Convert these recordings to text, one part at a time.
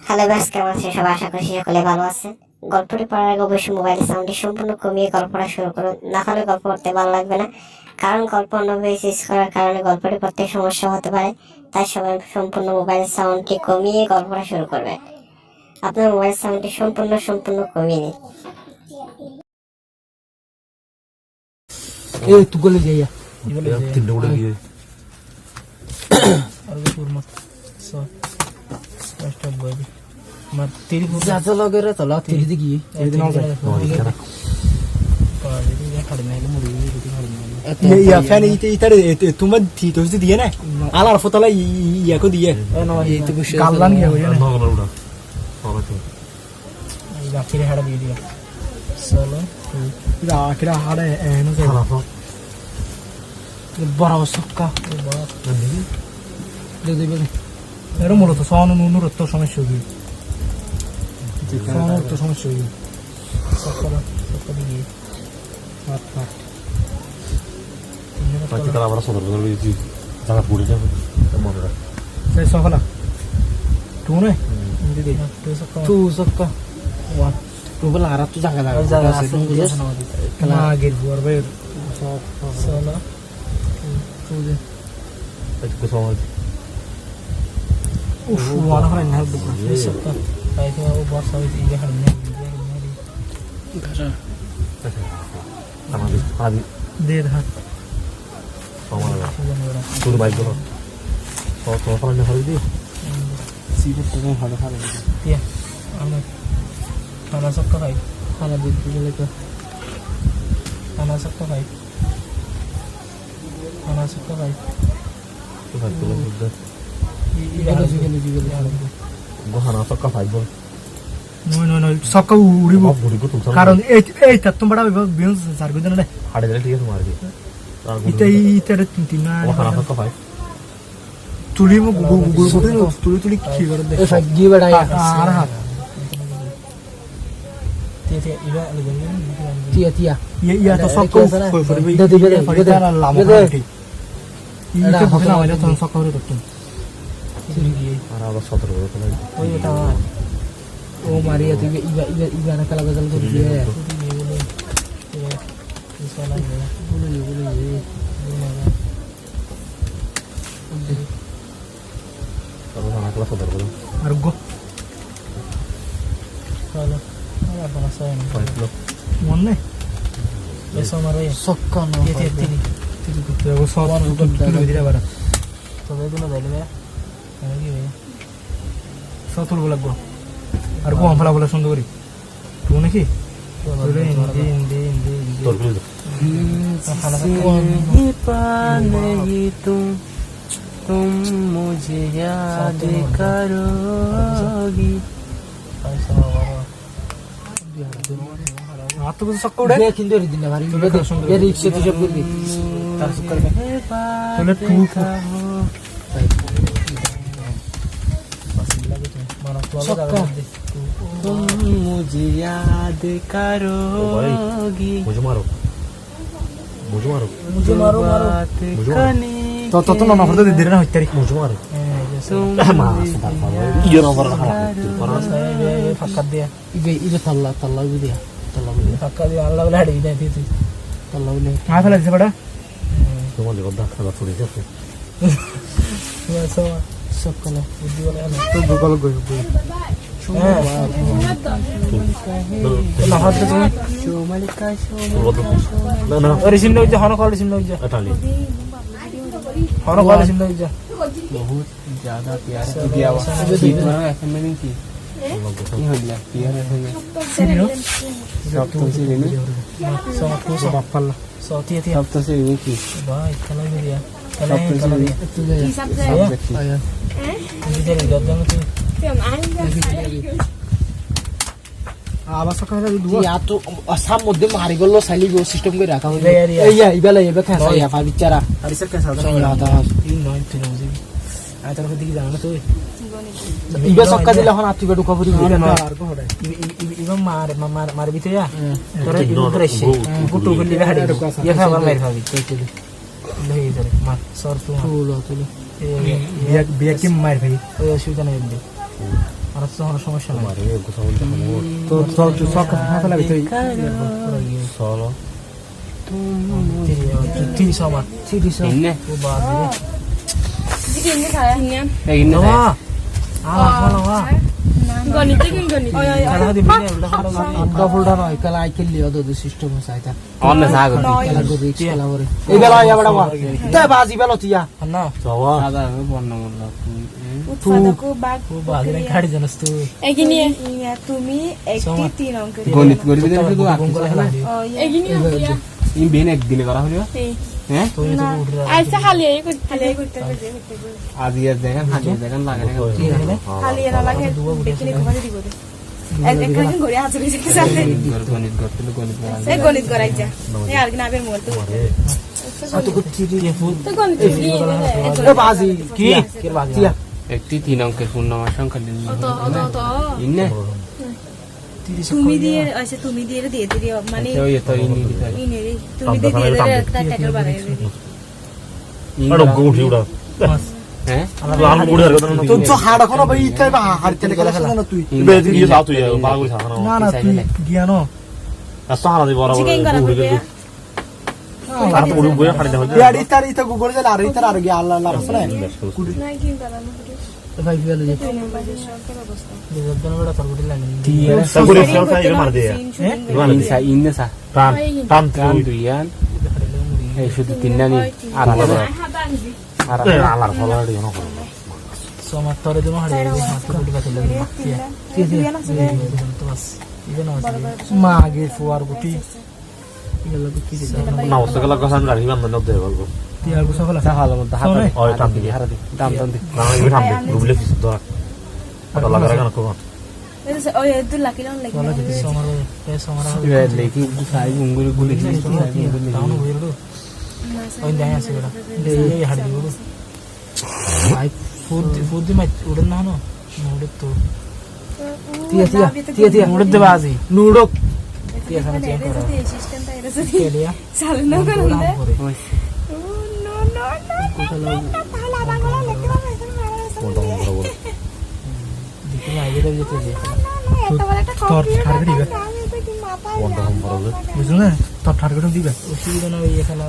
Hello guys, কেমন আছেন সবাই? আশা করি সকলে ভালো আছেন। গল্পটি পড়ার আগে অবশ্যই মোবাইলের সাউন্ডটি সম্পূর্ণ কমিয়ে গল্পটা শুরু করুন, না হলে গল্প পড়তে ভালো লাগবে না। কারণ গল্প অন্যভাবে ইউজ করার কারণে গল্পটি পড়তে সমস্যা হতে পারে। তাই সবাই সম্পূর্ণ মোবাইলের সাউন্ডটি কমিয়ে গল্পটা শুরু করবেন। আপনার মোবাইল সাউন্ডটি সম্পূর্ণ কমিয়ে নিন। ए तू गले जाइए তিনটে উঠে গিয়ে और पूर मत सो स्टॉप बोल मत तेरी ज्यादा लगे रे तला तेरी दिखी तेरी दिन आउट पाले ये खड़े में मुड़ी ये या फैन इतर तुम थी तो दिए ना आला फतला या को दिए ये तो कुछ कालन गया हुआ নগলা উড়া সবাই তো ये फिर हड़ा दे दिया सोलो इरा किरा हाड़े एनो से খারাপ ये बड़ा सक्का बड़ा দেখি दे दे दे এর মূলত সাউন্ড নুনুর তো সমস্যা হবে সাউন্ড তো সমস্যা হবে सक्का দিয়ে হাত হাত বাকি তারা আবার সদর বদল দিয়েছি জায়গা পড়ে যাবে মনে রাখ সেই সকলা তু নে ইন্দি দে তু सक्का ওয়া তু বলা আর তো জায়গা আছে না গেট বর ভাই সব সোলা তু দে একটু সময় उफ वाला है ना बुक ये सब का भाई तो वो बहुत सारी चीजें हड़ने घर আমাদের আদি दे रहा সময় শুরু বাইক গুলো তো ফলানে হল দি सीधे तो हाड़ा हाड़ा ये हमें खाना सबका भाई खाना दे दीजिए तो खाना सबका भाई खाना सबका भाई তো ভাই গুলো বুঝতে ये जुगले গহনা সব কা ভাই বল नो सबका उड़ी সব বুড়ি কো তুমি कारण ए तुम बड़ा बियंस सार को ना হাড়ে দিলে ঠিক আছে মার দি इते इते तीन ना গহনা সব কা ভাই तुली में गुड़ गुड़ तुली की कर दे ए गी बड़ा आ रहा tia tia tia ये तो सबको पर भी दे दे फरीदा लामा थी इते भगना वाला तो सबका रे तो আর আবার সতর্ক হতে লাগে ওই এটা ও মারিয়া তুই ইবা না কালা গজল করে দিয়ে তারপর অনেকগুলো সতর্ক হলো और गो চলো আর বলা সয় না কয়েকগুলো मन ने eso maro sokka no tiri तो वो सब तुली दिरा बारा তো এই দিন যাইলে আমি কি ভাই सब तुल बोला गो और गो हम फला बोला सुन दो तू ने की तुले हिंदी তোর গুলো नहीं तुम मुझे याद करोगी हां तो सबको उड़े ये किंदे दिन भारी ये रिक्शा तो जब कर दी तार सुकर में तुले तू तुम मुझे याद करोगी मुझे मारो मुझे मारो तो ना नंबर दे दे ना होते मुझे मारो तुम ये नंबर रहा ये फक्का दिया ये तल्ला भी दिया फक्का दिया अल्लाह वाला हड़ी दे दी तल्ला वाले हां फला से बड़ा তোমার লেগে দেখা ছড়ে যাচ্ছে ये सब कला बुद्धि वाला है तो गूगल गो ना हाथ दे না না और सिम ले जा हनो कॉल सिम ले जा এটালি हनो कॉल सिम ले जा बहुत ज्यादा प्यार दिया हुआ ठीक है ऐसे में की ये हो गया प्यार है सीरियो सब तो सीरियो सो बापल सो तिया तिया सब तो सीरियो की भाई कला भी दिया कला सब तो कला सीरियो तू ले सब देखी इधर इधर जाओ तू आवाज का है दुआ या तो असम मध्य मारी गलो साली गो सिस्टम को रखा हुआ है या इबला ये कैसा या पा बिचारा अरे सर कैसा सही आता है 3 9 3 आ तरफ दिख जाना तो इबा सक्का दिला हन आती बेडू कबरी इबा मार भी तो या तोरे इबा दृश्य गुटू गली हाड़ी ये खबर मेरे भाभी नहीं इधर मार सर तू বিয়া কি মার ভাই ওই অসুবিধা নেই এমনি আর তো কোনো সমস্যা নাই মারে গোসা বলতে হবে তো চল তুই সব হাতে লাগে তুই চলো তিরি সমা ইন্নে ও বাবা Sige, hindi kaya. এই ইন্নে নামা আলা Ganito yung ganito. কালা দি বিনে উল্টা ফুলটা নয় কালা আই খেললি ওদের সিস্টেম আছে এটা অন্য সাগর কালা গো রিক্স কালা করে এই বেলা ইয়া বড় মা তে বাজি বেলা তুইয়া না যাওয়া সাদা বর্ণ মূল্য Utfadaku bag. ও বাজি না গাড়ি জানাস তুই Egini ya. Tumi ekti tin ang kiri. গণিত করবি না শুধু আর বঙ্গলা খেলা Oh, ya. Egini ya. In Ben একদিনে করা হলো হ্যাঁ তুই তো উঠ রা Ay, sa hali ay ko. Hali ay ko. আজি আর দেখেন হাজি দেখেন লাগে না কি হলো Hali yan alage. Bekini ko bali dibo. Ekkan gori hazuri se kisate. গণিত করতে গণিত Ay gonit gorai ja. Ay argina be mo to. আর তো কুটি দিয়ে ফুল To gonit ni. এ বাজি কি কি বাজি তিয়া একটি 3 অঙ্কের পূর্ণমান সংখ্যা দিন To. ইন্নে Tumi দিয়ে আচ্ছা তুমি দিয়ে দিয়ে দিও মানে তো এই তো ইনি ইনি রে তুমি দিয়ে দিয়ে একটা টাইটেল বানাই দিবি আর গোঠি উড়া হ্যাঁ লাল গুড়ি আর কথা তো তো হাড় এখন ভাই ইতাই বা হাড় তেলে গেলা খেলা না তুই বে দিয়ে যাও তুই বাগুল ছানা না না তুই জ্ঞান আর সাহারা দি বড় চিকেন করা বড় হবে আর তো উড়ু বইয়া খাড়ি দাও ইয়ার ইতার ইতা গুগল জেলা আর ইতার আর গিয়া আল্লাহ আল্লাহ রাসূল না কিন করা না ভাই গেল যে বাজে সরকার অবস্থা দিন বড় তোর গুটি লাগে সাগুরি সেলফা ইরে মার দে ইনসা ইন্নে সা টান টান কাম তুই দুইয়ান এই শুধু তিননানি আর আলাদা আর আলার ফলা দিও না সোমা তোরে দেমো হাড়ে মাত্র গুটি কাটে লাগে কি তো বাস ইবেন আছে মা আগে ফুয়ার গুটি গেল কি দিছে না ওসগলা কথা আমি রাখি বান্ধব নদ দেব বলবো তুই আর গুছা ফলা ভালো মতো হাত ওই টান দিবি হারা দি দাম দাম দি না ইবে থামবে রুবলে ফিস তো আর লাগা রাখা না কোন oye tú la quiero le ফলা দিতে সোমার এ সোমার লেকি সাই গুঙ্গুরি গুলি টাউন হইরো ওই দেয় আছে বড় এই হাড়ি দিবো আই ফুড দি মাই উড়ন না না মুড়ে তো তিয়া মুড়ে দে বাজি নুড়ো তিয়া সামনে চেঞ্জ করো সিস্টেম টা এর কে দিয়া সালে না করে no তাহলে বাংলা লিখতে পারবে মোটা বড় বড় দিকে আইবে দে যেতে যে এটা বলে একটা তোর টার্গেট দিবে মোটা বড় বড় বুঝছো না তোর টার্গেট দিবে অসুবিধা না ওই এখানে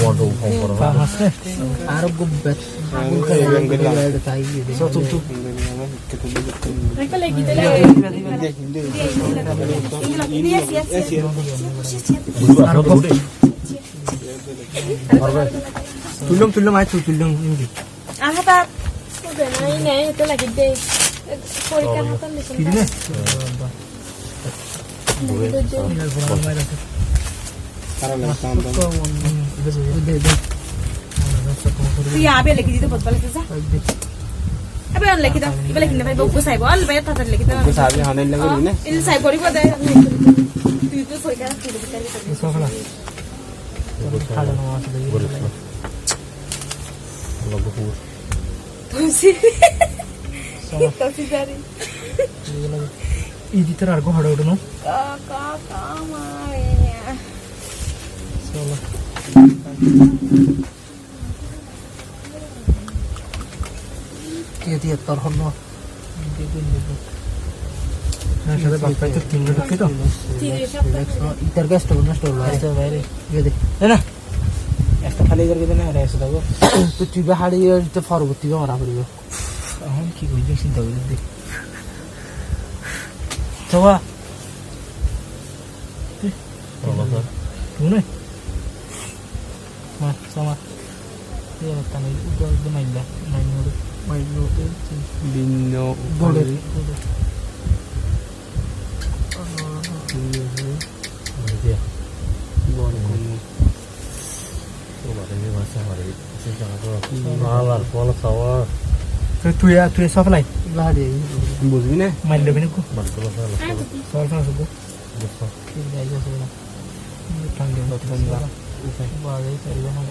মোটা বড় বড় আছে আর গুব্বে আগুন করে তাই দিয়ে সো তুই Ecco le quite le তুললাম আই তুললাম ইংলি Ahata. Oke, nah ini itu lagi deh. Porikan hatan di কি দিলে তুই আবে লিখে দিতে বলতে পারছিস আবে আর লিখে দাও ইবে লিখে ভাই বকু সাইব আল ভাই তাতে লিখে দাও তো সাবি হানে লাগি না ইল সাইব করিব দে তুই তো পরিকার তুই দিতে সফলা খাড়া না আছে লগো পুর তুই তুই জানি এই দিতে আর গো হাড়া উঠনো কাকা কামারে চলো দিয়ে তোর হল সাথে বাপাই তো তিন ঢুকে তো ইতার গ্যাস তো নষ্ট হলো আস্তে বাইরে গিয়ে দে না একটা খালি করে দে না রেস দাও তো তুই হাড়ি তো পরবর্তী মারা পড়িব এখন কি কইছিস চিন্তা করে দে চবা শুনে মা সমা ये बताने ऊपर दे माइला माइलो ते ভিন্ন বড় আলার ফলা খাওয়া তুই সব লাই লাড়ি বুঝবি না মাইলো বিনে কো মানকলা ফলা সব সব সব বুঝছো কি যাই যাচ্ছে না টাঙ্গে নতুন বাড়ি চাইবে না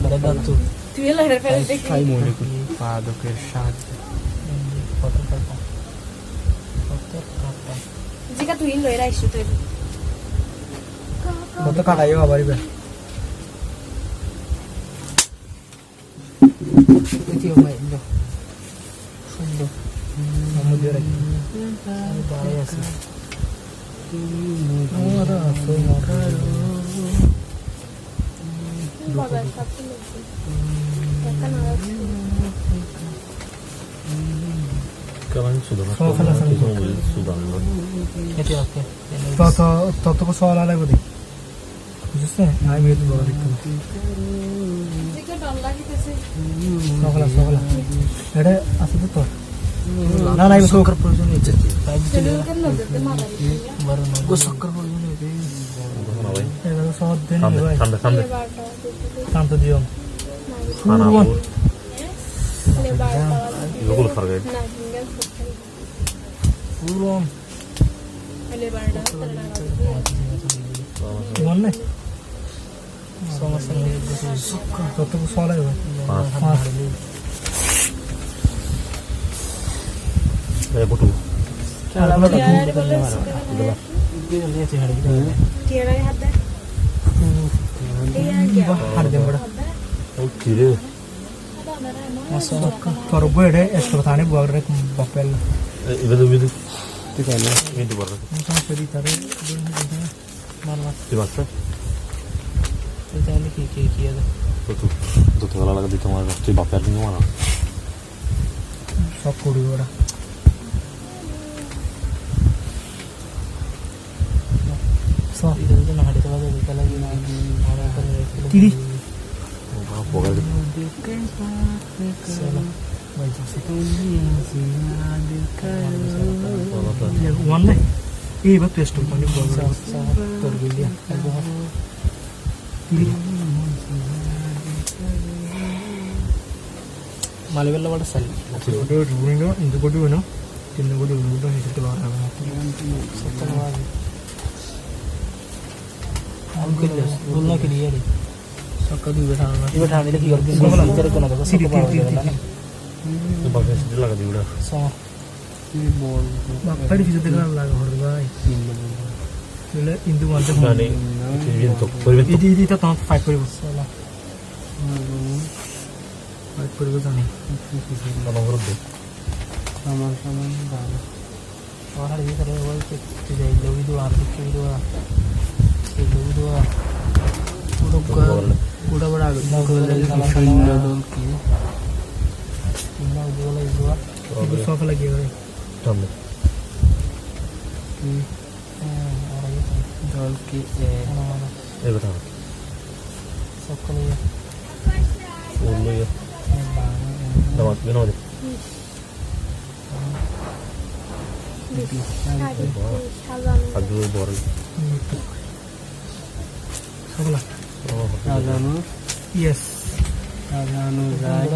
আরে দাঁতু তুই এলা হের ফেলে দেখ খাই মনে করি পাদকের সাহায্য কত টাকা জিকা তুই ইন লইরা আইছো তুই কত কাটাইও আবার ইবে Itu yang baik dah. Sudah. Kamu dia lagi. Bahaya sih. Ada semua. Sekarang sudah Oh, selesai. sudah Itu oke. Toto को सवाल आला बदे. जिससे आई मेरे तो बहुत दिक्कत. Sokola. Ada asal itu. Nah, ini sokar perjuangan itu. Baru gue sokar perjuangan itu. Itu saat ini boy. Tanto diom. Suruhan. Itu kalau farga. Suruhan. Mana? Sama-sama. Sokar. Toto को सवाल है boy. Betul. Oh, kiri. Kalau gue ada estrogen buat rek bapel. Itu. Tikanya. Ini baru. Masa jadi tarik mana? Di mana? Itu ini kiki ada. Betul. Betul kalau lagi di kamar di bapel ini mana? Sok kuri orang. So itu na hadi tawa de kala gi na mara kare tiri Oh, pokoknya gitu. sala mai jase ya one eh batu esto pani boga sa tor gilia tiri malebella bada sal odo ruino indu bodu no tinnu bodu rudo hete bara sattanwa बोलना के लिए रे सक्का भी बैठाने लगी करके इधर को ना बस को पावर देना तो बाकी से लगा दी उड़ा. सो बोल बापड़ी फिर देखना लगा हर भाई ले इंदु वाले Nah, ini viento. Viento. इदी तो तो फाइट करिबो साला फाइट करिबो जाने Mana urut deh. sama-sama baru. और हर ये करे वो के जाई दो वीडियो आप के video itu dua udah beragam শূন্য দল কি itu sofa lagi ya Tambe. দল কি Betul. sofa lagi Ulu ya. Dapat minum deh. Aduh, boring. sofa lah Oh, রাজানু yes রাজানু যায়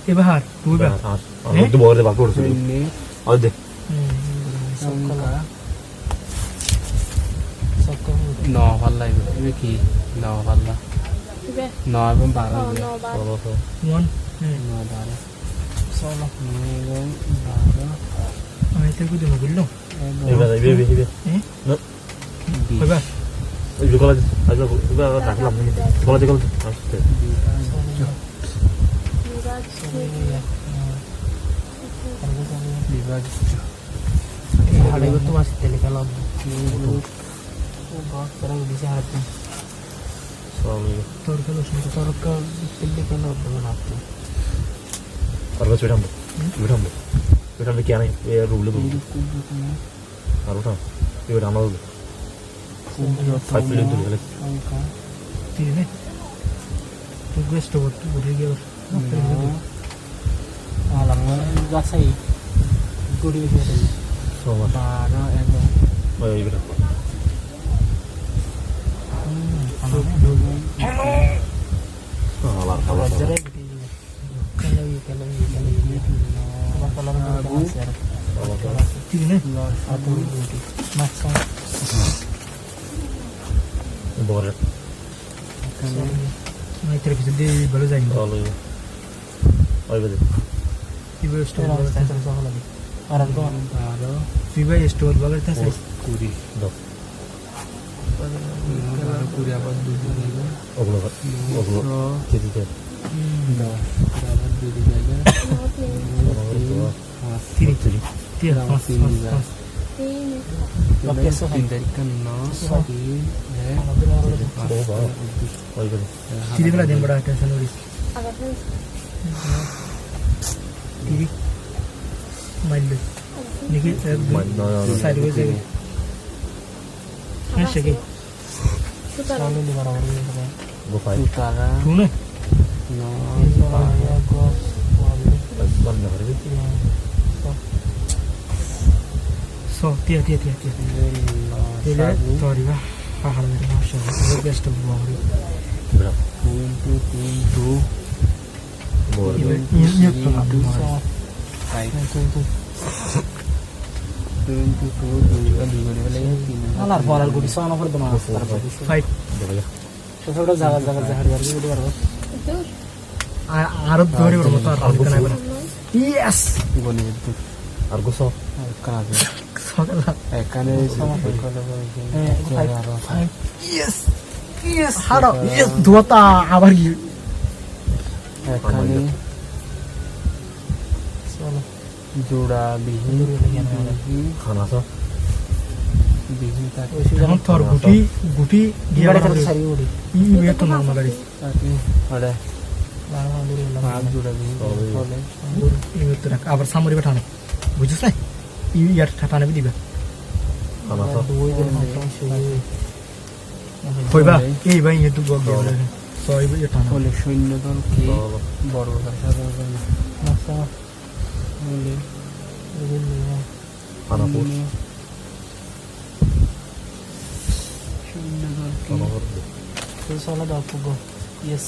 ये बाहर तू Udah, बाहर itu bawa deh bagus dulu. শূন্য Oh deh. সংখ্যা sofa ন ভাল লাগবে তুমি কি ন পাল্লা ন এবং 12 Oh, oh. one ন 12 sofa 9 এবং 12 ah itu gue udah mobil lo Ibe. coba Ibe kalau aja tak kelam ini. Kalau aja kalau maksudnya. বিভাজ্য ada itu masih tele kalau बहुत तरह bisa hati Soalnya kalau sudah torka tele kalau बनाते karena sudah ambil. Sudah ambil kian ini. Ya rule dulu. Harus tahu. Ibe dah mau. 5 million dulu kali. সংখ্যা ठीक है तो guest हो तो बोल गया alamnya gasai guri bisa Sama. 12 এবং Oh, ibe dah. Kalau kalau ठीक है satu maksa boleh. मैं तेरे पीछे दे बड़े जाएंगे Kalau oh ibe deh. इवे स्टोर orang tuh baru इवे स्टोर वाले था सही Kuri. Dah. পুরি আবার দুটো জায়গা ওগুলো কেজিতে আবার দুটো জায়গা তিন তিন Oke, তিন তারিখটা 9 ওই করে Sini pula dia berada di sana Riz. Kiri. Main dulu. Niki sideways aja. Kan segi. Selalu di mana-mana ini. gua fight utara Tune. 9 ban na hari So, tia. Dia sorry lah. Hal dari masya. Itu best of all. berapa 22 bor Iya tuh. 22 Alar falar gue bisa nomor dua. Fight. berapa ya Sesuatu jaga zahar dari itu baru. Arab dua baru motor. Yes. বলি একটু argo so কাজ Soalnya. এখানে সমস্যা করে Yes. Haro. Yes. Dua ta abar gitu. এখানে Soalnya. জোড়া বিহীন khana so বিহীন থাকে Jangan thor guti dia ada sari uri. Ini itu normal dari. ada Alhamdulillah. পাঁচ জোড়া বিহীন ফলে Ini itu nak abar samuri betane. Bujus lah. Ini ya tatane bi diba. khana so Koi ba? Eh ba ini tu gua gua. So ibu ya tanah. ফলে সৈন্যদলকে বড় সাধারণ Masa বলে khana pur সৈন্যদলকে khana pur itu salah aku gua. Yes.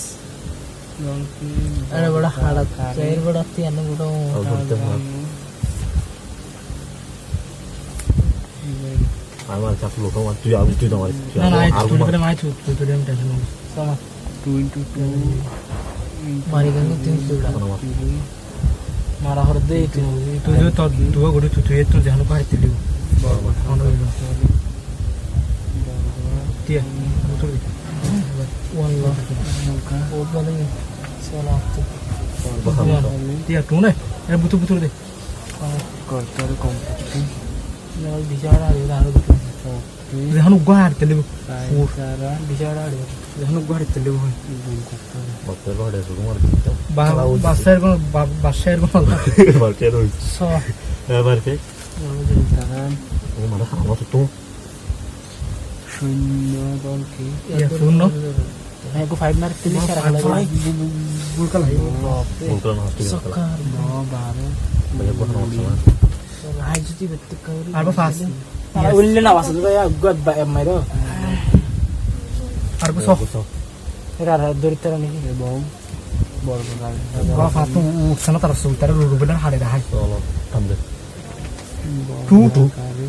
দলকে Ada bada halat. Cair bada tian bada. algo tem আমার চাপ লোক আমার তুই আমি তুই আমার Nah, nah itu tu dia mai tu dia minta sama. Sama. 22 Mari kan tu sudah. আমার Marah horde itu. Itu tu dua guru tu itu jangan lupa itu dulu. Ono itu. Dia betul. Wallah. Oh paling salah tu. Dia tu nih. Ya betul deh. কর্তার competition Nol bicara dia harus betul. Jangan gua harus dulu. সারা Bicara dia. Jangan gua harus dulu. bakal ada rumah gitu Basher ko bakal ada so bakal তারা oh mana sama tuh সৈন্যদলকে ya suno aku 5 mark tili cara lagi bulkal hai bukan hati sokar 9 banyak banget sama hai juti betul kau apa fast ulle na wasal ya god ba mai do argo so era doritara ni এবং বড় গাড়ি gua fatu sana terus utara lu benar hade dah hai solo tambe tu গাড়ি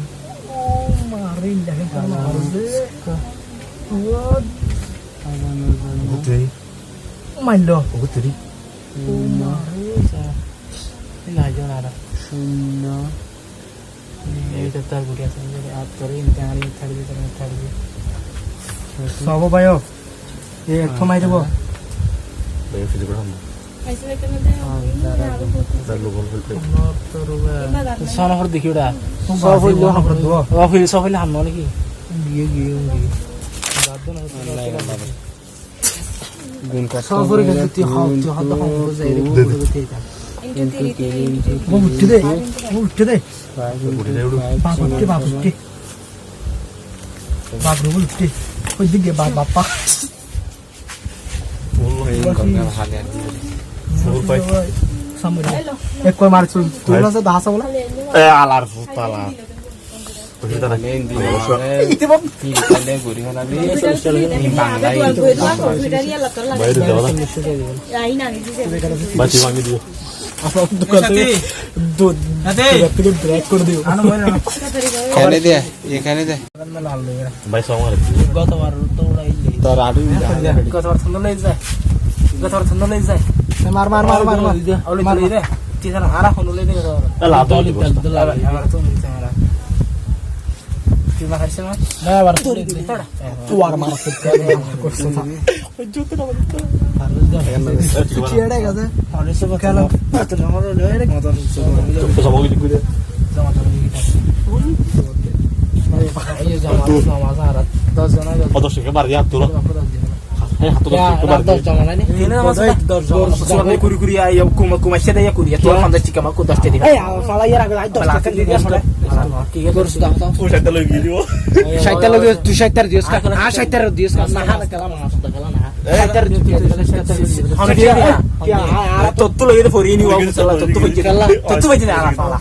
oh mari jangan sama harus আগানোর জন্য gede main do gede oh mari sa ini aja nada শূন্য ini tetap gudia saja at kori ini jangan ini tadi sabo bayo ye thomai debo banyak video berapa dan lo gol filter sana hor dekhiuda sab hoilo hamro do wa fil sab hoilo hamno niki giye gadon গুণ কত sab hor ge ti hat hamro zaire gudu teita কিন্তু wo utte de babutti babru utte koi dige bappa full fight samuri ek koi mar tula se dahasa bola alar pala kita lagi তিনকালে ঘুরি হানাবি বাংলায় bayar dulu lah baca wangi dulu दूध break कर दियो এখানে দে এখানে দে bayar sama ada গতবার তো উড়াইলে tar adu গতবার ছন্দ লই যায় মার আউলি চলে রে তিসার হারা হলো লই দে গতবার lah tuh di bos আমার তো নিতে হারা তুই মারছিস না না আবার তুই আর মারা করছিস না চিড়ে গেছে আর এসব খেলা তো আমার ডাইরেক্ট মত সব কিছু করে জামা এই জামা আর 10 জন কত টাকা মার দিয়া তোর হ্যাঁ হাত তো মার 10 জামা নাই এনে আমার 10 জন সব কুরি কুরি আই কুমা সেটা ইয়া কুরি তোর 50 টাকা আমাকে 10 টাকা দিবি এই ফালা ইয়ার আগে 10 টাকা দিয়ে আসলে কি করছিস দাও দাও ও সেটা লই গিয়ে দিব 60 টাকা তুই 60 টাকা দিস না 60 টাকা দিস না হালা কালাম না 60 টাকা না 60 টাকা দিস আর তত্ত্ব লই দে ফরি নি ওয়া চলা তত্ত্ব বইছে তত্ত্ব বইছে না আর ফালা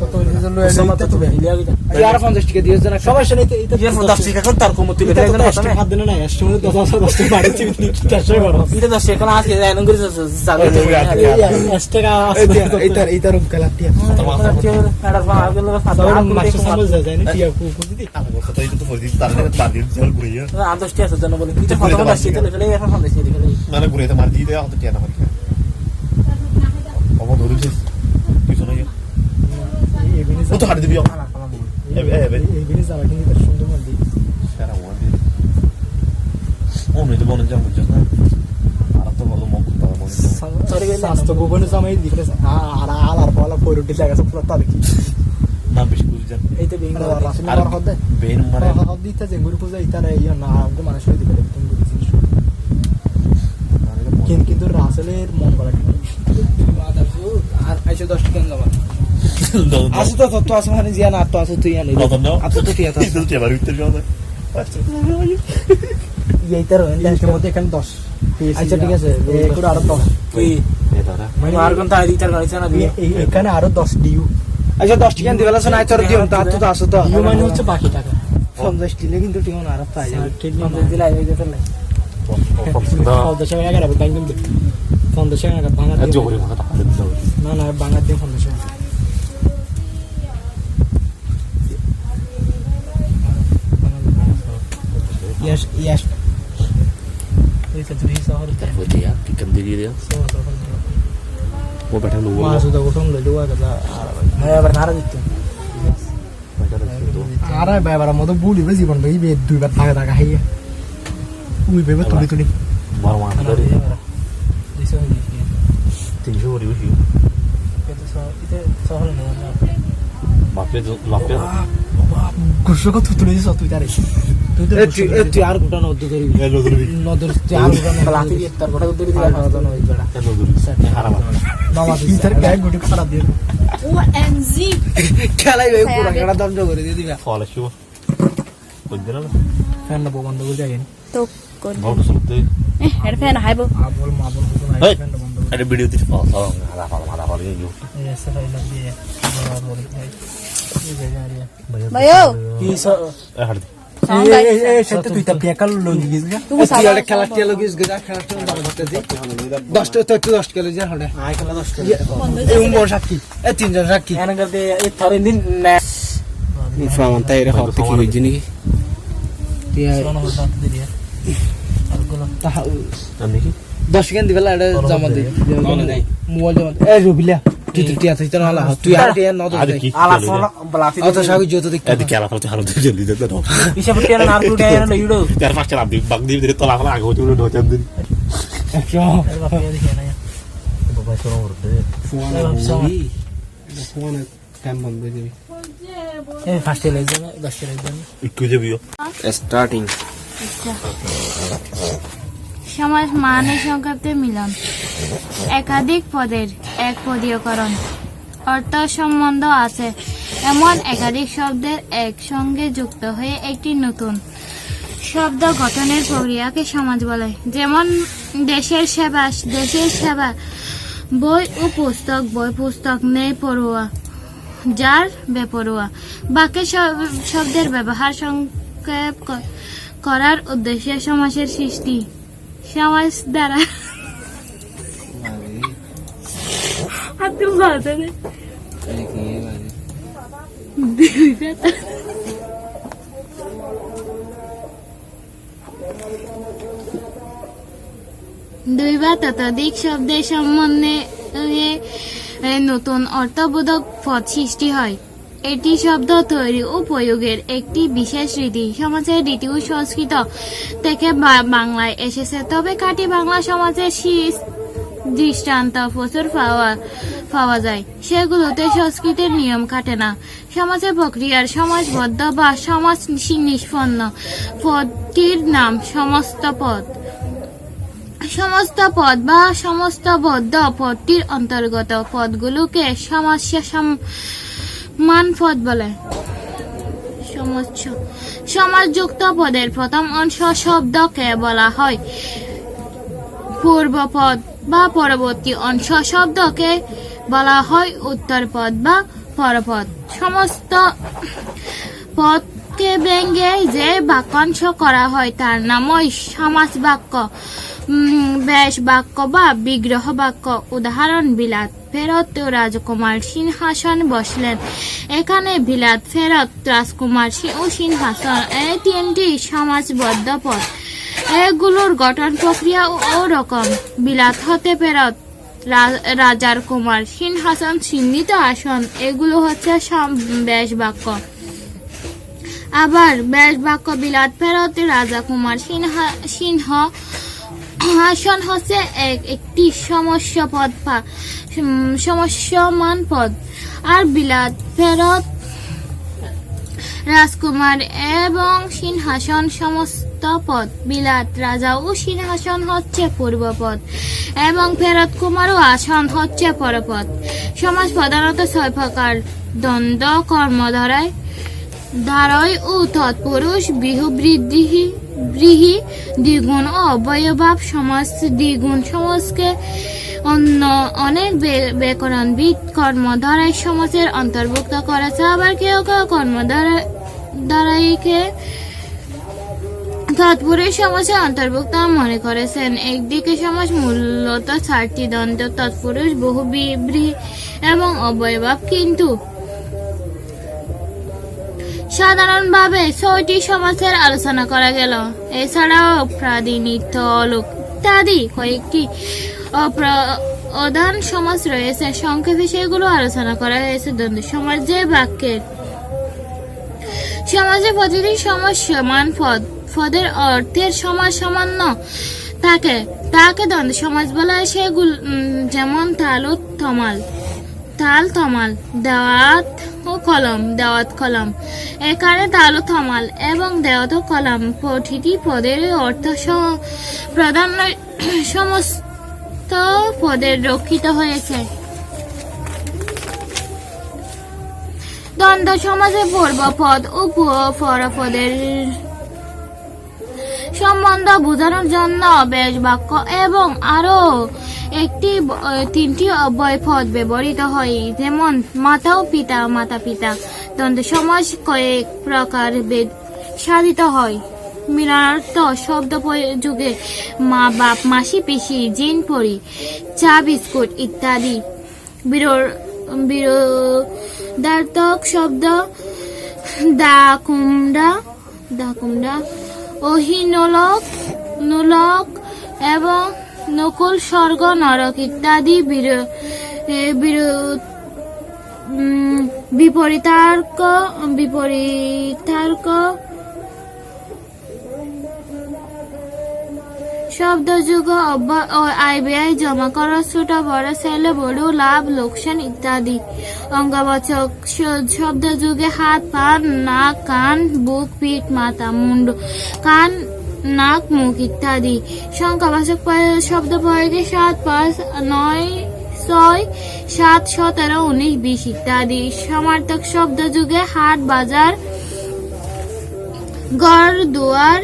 সমত তো বেলিয়া গিয়া ইয়ার 50 টাকা দিস না সমস্যা নেই এটা ইয়ার 10 টাকা কোন তার কমতি বেটা না টাকা হাত দেন না এস্টিমেট 10 টাকা বাড়িছি 400 করো এটা 10 টাকা না আজকে জানেন করে যাবে টাকা এইটা রুম কালাতিয়া আর ফালা গেল ফালা মাছ সমঝ যায় না টিয়া কো দিদি কথা এটা তো ফরিদ তার দিন জল ঘুরিয়া আর 10 টাকা জন্য বলে এটা কত 10 টাকা লেগে এখন 50 টাকা লেগে মানে ঘুরে তো মার দিয়ে দেয়া হতো টিয়া না মারি অমন ধরে কিছু নাই ও তো হাড় দিবি এই বিনি যারা কিন্তু তার সুন্দর মন দি সারা ওয়ান দি ও নই তো বনে যাম বুঝছ না আর তো বলো মক তো বনে সরি গেল স্বাস্থ্য ভবনে জামাই দিতে আর বলা পরুটি জায়গা পুরো তার কি না বেশি বুঝ জান এই তো বেঙ্গল আর হদে বেন মানে হদ দিতে যে গুরু পূজা ইতারে ইয়া না আমগো মানুষ হই দিতে তুমি জিনিস কিন্তু রাসেলের মন করা আর আইছো 10 টাকা জমা আসো তো আসো মানে জিয়া না তো আসো তুই আনি আতো তো টিয়া তো তো টিয়া বাড়ি উঠতে যাও এইটার এর মধ্যে এখানে 10 আচ্ছা ঠিক আছে এগুলো আরো 10 তুই দাদা আর কোন তাই দিতার গাড়ি চানা দিয়ে এখানে আরো 10 ডিউ আচ্ছা 10 টাকা দিবেলা শোনা আইছর দিও তা তো আসো তো ডিউ মানে হচ্ছে বাকি টাকা 50 টিলে কিন্তু টিও না আর পাই যাবে ঠিক না দিলা এই দিতে না 50 টাকা আগে রাখো টাইম দিন 50 টাকা ভাঙা আজ জোরে মাথা তাহলে দিও না না ভাঙা দিয়ে 50 টাকা Yes. Itu tuh bisa harus वो दिया कि गंदी दिया वो बैठा लोग masuk ke dalam dulu kata Arab. হ্যাঁ আবার নারা দিতে Arab bayar mau tuh buli besi pun bagi bed dua bat taga taga hiya. Ui bebet tuli. मार मार dari Di sana. 300 ribu sih Itu soal nih. बापे Kusuk tuh tulis satu tadi. Itu আর গোটা নদী করি নদীর চার গোটা লাতি দিয়ে তার কথা ধরে দিলা খাওয়া দাওয়া হই বেড়া হারাম নামাজ ইতার গায় গোটা খারাপ দিয়ে OMG খেলাই ওই পুরো খেলা দম করে দিয়ে দিবা ফলে শুভ কইদিনা না ফ্যান না বন্ধ করে যাই তো কোন বহুত সুলতে এর ফ্যান হাইবো আবল মাবল কিছু নাই এই ফ্যান বন্ধ আরে ভিডিও দিতে ফল হারা ফল ইউ এই সাফাই না দিয়ে বড় এই যে জারিয়া ভাইও কি হাড় সাউন্ড গাইস সেটা তুই তা পেকাল লগি গিস গা তুমি তুই আরে খেলা টিয়া লগিস গা খেলা টিয়া দাম করতে দি 10 তো 10 কিলো যা হড়ে আই খেলা 10 টাকা এই উমর সাক্ষী এই তিনজন সাক্ষী এনে করতে এই থরে দিন না ইনফামান তাই রে হতে কি হইছে নাকি টিয়া সোনা হতা দিয়ে আর গুলো তা নাকি 10 কেন দিবেলা এটা জমা দি মনে নাই মোবাইল জমা এই রবিলা তুই তো টিয়া তুই না তুই আর টিয়া নদ আরে কি আলা ফোন বলাতি অত সাগু যত দেখ এদি খেলা ফল হারো জলদি দে দাও পিছে পটে না আর গুডে না ইউডো তার ফাস্ট রাব দি বাগ দি দিরে তোলা ফলা আগে চলে ঢোতে দিন একশো বাবা শোনো করতে ফোন টাইম বন্ধ হয়ে যাবে এই ফার্স্ট এলে যাবে 10 এলে যাবে একটু যাবিও স্টার্টিং সমাজ মানে সংক্ষেপে মিলন একাধিক পদের এক পদীয়করণ অর্থ সম্বন্ধ আছে এমন একাধিক শব্দের একসঙ্গে যুক্ত হয়ে একটি নতুন শব্দ গঠনের প্রক্রিয়াকে সমাজ বলে যেমন দেশের সেবা বই ও পুস্তক নেই পড়ুয়া যার বেপরোয়া বাক্যে শব্দের ব্যবহার সংক্ষেপ করার উদ্দেশ্যে সমাসের সৃষ্টি সমাজ দ্বারা দুই বা ততোধিক শব্দের সম্বন্ধে নতুন অর্থবোধক পদ সৃষ্টি হয় এটি শব্দ তৈরি ও প্রয়োগের একটি বিশেষ রীতি। সমাজের রীতি ও সংস্কৃত থেকে বাংলায় এসেছে, তবে খাঁটি বাংলা সমাজের দৃষ্টান্ত প্রচুর পাওয়া যায়, সেগুলোতে সংস্কৃতের নিয়ম খাটে না। সমাজের প্রক্রিয়ার সমাজবদ্ধ বা সমাজ নিষ্পন্ন পদটির নাম সমস্ত পদ। সমস্ত পদ বা সমস্তবদ্ধ পদটির অন্তর্গত পদগুলোকে সমাসমান পদ বলে। সমাসযুক্ত পদের প্রথম অংশ শব্দকে বলা হয় পূর্বপদ বা পরবর্তী অংশ শব্দকে বলা হয় উত্তরপদ বা পরপদ। সমস্ত পদকে ব্যঙ্গে যে বাক্যাংশ করা হয় তার নামই সমাস বাক্য, ব্যাস বাক্য বা বিগ্রহ বাক্য। উদাহরণ: বিলাত ফেরত রাজকুমার সিংহাসন বসলেন। এখানে বিলাত ফেরত রাজকুমার ও সিংহাসন এই তিনটি সমাসবদ্ধ পদ। এগুলোর গঠন প্রক্রিয়া ও রকম: বিলাত হতে ফেরত, রাজার কুমার, সিংহাসন চিহ্নিত আসন, এগুলো হচ্ছে ব্যাস আবার ব্যাস বাক্য বিলাত ফেরত রাজা কুমার সিংহাসন হচ্ছে একটি সমস্যমান পদ। আর বিলাত ফেরত রাজকুমার এবং সিংহাসন সমস্ত পদ। বিলাত রাজা ও সিংহাসন হচ্ছে পূর্বপদ এবং ফেরত কুমার ও আসন হচ্ছে পরপদ। সমাস প্রধানত 6 প্রকার: দ্বন্দ্ব, কর্মধারয়, ধারয় ও তৎপুরুষ, ব্রীহি, দ্বিগুণ ও অব্যয়ভাব সমাস। দ্বিগুণ সমাসকে অনেক ব্যাকরণবিদ কর্মধারয় সমাসের অন্তর্ভুক্ত করেছে, আবার কেউ কেউ কর্মধারয়কে তৎপুরুষ সমাসে অন্তর্ভুক্ত মনে করেছেন। একদিকে সমাস মূলত 4টি: দ্বন্দ্ব, তৎপুরুষ, বহুব্রীহি এবং অব্যয়ভাব। কিন্তু সাধারণভাবে 6টি সমাসের আলোচনা করা গেল। এছাড়াও প্রাদি, নিত্য, অলোক ইত্যাদি কয়েকটি প্রধান সমাস রয়েছে। সংক্ষেপে সেগুলো আলোচনা করা হয়েছে। দ্বন্দ্ব সমাস: যে বাক্যের সমাজে প্রতিটি সমাস সমান পদের অর্থের সামান্য থাকে তাকে দ্বন্দ্ব সমাস বলা হয়। সেগুলো যেমন তাল তমাল, দেওয়াত ও কলম, দেওয়াত কলম। এখানে তাল ও তমাল এবং দেওয়াত ও কলম প্রতিটি পদের অর্থ প্রধান সমস্ত পদের রক্ষিত হয়েছে। দ্বন্দ্ব সমাসে পূর্বপদ ও পরপদের সম্বন্ধ বোঝানোর জন্য ব্যাস বাক্য এবং আরো 3টি অব্যয় পদ ব্যবহৃত হয়, যেমন মাতা ও পিতা, মাতা পিতা। দ্বন্দ্ব সমাস কয়েক প্রকার সাধিত হয়। মিলনার্থ শব্দ যুগে মা, বাপ, মাসি, পিসি, জিন, পরি, চা, বিস্কুট ইত্যাদি। বিরোধার্থক শব্দ দা কুমড়া, অহিনোলক এবং নকুল, স্বর্গ, নরক ইত্যাদি। বিপরীতার্ক শব্দযুগ আয় ব্যয়, জমা করা, ছোট বড়, ছেলে বড়, লাভ লোকসান ইত্যাদি। অঙ্গবাচক শব্দযুগে হাত, পা, নাক, কান, বুক, পিঠ, মাথা, মুন্ড, কান, নাক, মুখ ইত্যাদি। সংখ্যাবাচক শব্দ প্রয়োগে 7, 5, 9, 6, 7, 17, 19, 20 ইত্যাদি। সমার্থক শব্দযুগে হাট, বাজার, ঘর দুয়ার,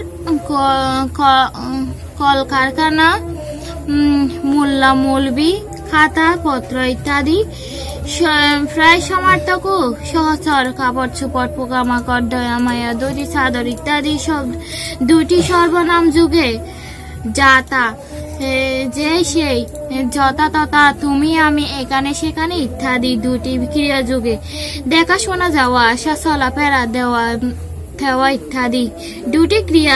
কলকারখানা, মোল্লা মৌলবি, খাতা পত্র ইত্যাদি। প্রায় সমার্থক ও সহচর: কাপড়, চোপড়, পোকামাকড়, দয়া, মায়া, দড়ি, চাদর ইত্যাদি। দুটি সর্বনাম যুগে যাতা, যে সেই, যথা তথা, তুমি আমি, এখানে সেখানে ইত্যাদি। দুটি ক্রিয়া যুগে দেখা শোনা, যাওয়া আসা, চলাফেরা, দেওয়া থেওয়া ইত্যাদি। দুটি ক্রিয়া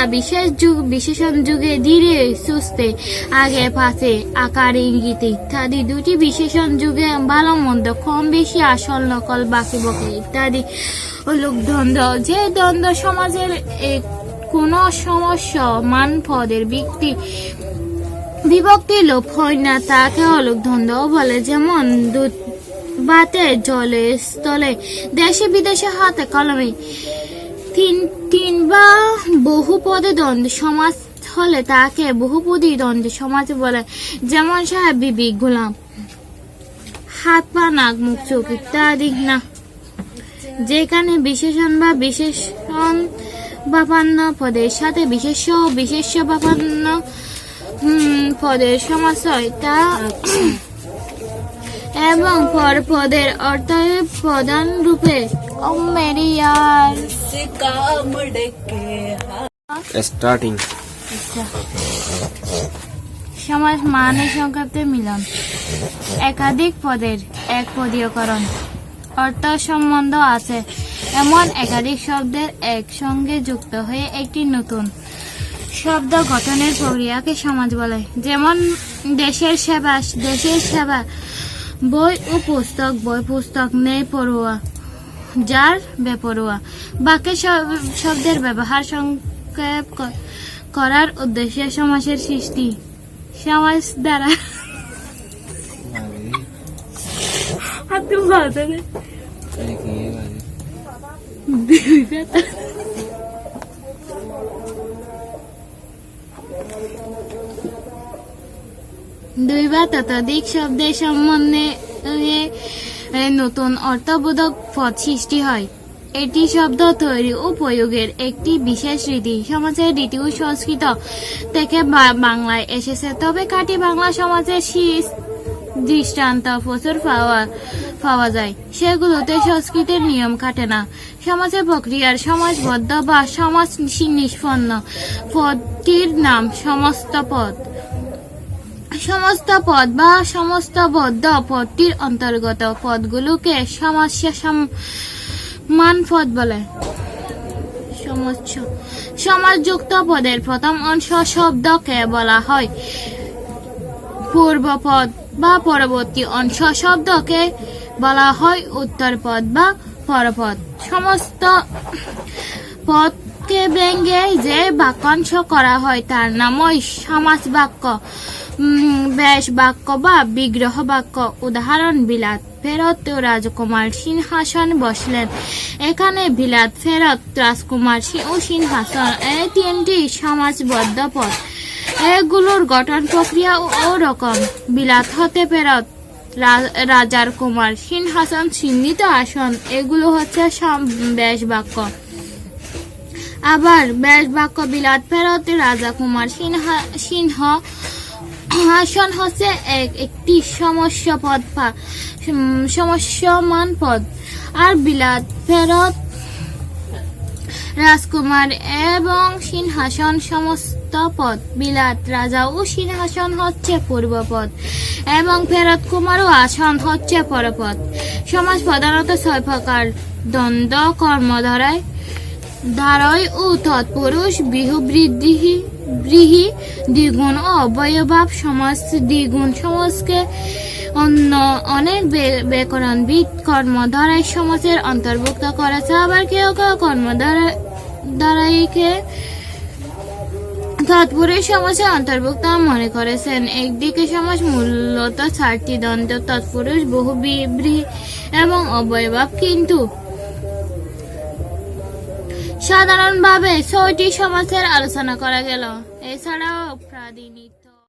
বিশেষণ যুগে ধীরে সুস্থে, আগে পাশে, আকার ইঙ্গিতে ইত্যাদি। দুটি বিশেষণ যুগে ভালো মন্দ, কম বেশি, আসল নকল, বাকি বকে ইত্যাদি হলুক দ্বন্দ্ব। যে দ্বন্দ্ব সমাজের কোনো সমস্যা মান পদের বিভক্তি লোপ হয় না, তাকে অলুক দ্বন্দ্ব বলে। যেমন দুধ বাতে, জলে স্থলে, দেশে বিদেশে, হাতে কলমে। তিন বা বহু পদে দ্বন্দ্ব সমাজ হলে তাকে বহুপদী দ্বন্দ্ব সমাজ বলে। যেমন সাহেব, বিবি, গোলাম, হাত পা, নাক, মুখ, চোখ ইত্যাদি না। যেখানে বিশেষণ বা বিশেষণ বাপান্ন পদের সাথে বিশেষ্য ও বিশেষ্য বাপান্ন পদের সমাস হয় তা এবং পর পদের অর্থ প্রধান রূপে মেরিয়ার স্টার্টিং সমাজ মানে সংক্ষেপে মিলন। একাধিক পদের এক পদীয়করণ অর্থ সম্বন্ধ আছে এমন একাধিক শব্দের একসঙ্গে যুক্ত হয়ে একটি নতুন শব্দ গঠনের প্রক্রিয়াকে সমাজ বলে। যেমন দেশের সেবা, বই ও পুস্তক, বই পুস্তক নেই পড়ুয়া, যার বেপরোয়া। বাক্যে শব্দের ব্যবহার সংক্ষেপ করার উদ্দেশ্যে সমাসের সৃষ্টি। সমাস দ্বারা দুই বা ততোধিক শব্দের সম্বন্ধে নতুন অর্থবোধক পদ সৃষ্টি হয়। এটি শব্দ তৈরি ও প্রয়োগের একটি বিশেষ রীতি। সমাজের রীতি ও সংস্কৃত থেকে বাংলায় এসেছে, তবে খাঁটি বাংলা সমাজের দৃষ্টান্ত প্রচুর পাওয়া যায়। সেগুলোতে সংস্কৃতের নিয়ম খাটে না। সমাজের প্রক্রিয়ার সমাজবদ্ধ বা সমাজ নিষ্পন্ন পদটির নাম সমস্ত পদ। সমস্ত পদ বা সমস্তবদ্ধ পদটির অন্তর্গত পদগুলোকে সমাসমান পদ বলে। সমাসযুক্ত পদের প্রথম অংশ শব্দকে বলা হয় পূর্বপদ বা পরবর্তী অংশ শব্দকে বলা হয় উত্তরপদ বা পরপদ। সমস্ত পদকে ব্যঙ্গে যে বাক্যাংশ করা হয় তার নামই সমাস বাক্য, বেশ বাক্য বা বিগ্রহ বাক্য। উদাহরণ, বিলাত ফেরত রাজকুমার সিংহাসন বসলেন। এখানে বিলাত ফেরত রাজকুমার ও সিংহাসন এই তিনটি সমাসবদ্ধ পদ। এগুলোর গঠন প্রক্রিয়া ও রকম। বিলাত হতে ফেরত, রাজার কুমার, সিংহাসন, চিহ্নিত আসন, এগুলো হচ্ছে বেশ বাক্য। আবার বেশ বাক্য বিলাত ফেরত রাজা কুমার সিংহাসন হচ্ছে একটি সমস্যমান পদ। আর বিলাত ফেরত রাজকুমার এবং সিংহাসন সমস্ত পদ। বিলাত রাজা ও সিংহাসন হচ্ছে পূর্বপদ এবং ফেরত কুমার ও আসন হচ্ছে পরপদ। সমাস প্রধানত 6 প্রকার: দ্বন্দ্ব, কর্মধারায়, ধারয় ও তৎপুরুষ, ব্রীহি, দ্বিগুণ ও অব্যয়ভাব সমাস। দ্বিগুণ সমাসকে অনেক ব্যাকরণবিদ কর্মধারায় সমাসের অন্তর্ভুক্ত করেছে। আবার কেউ কর্মধারায়কে তৎপুরুষ সমাসে অন্তর্ভুক্ত মনে করেছেন। একদিকে সমাস মূলত 4টি দ্বন্দ্ব, তৎপুরুষ, বহুব্রীহি এবং অব্যয়ভাব, কিন্তু সাধারণভাবে 6টি সমাসের আলোচনা করা গেল। এছাড়াও প্রাতিনিধিক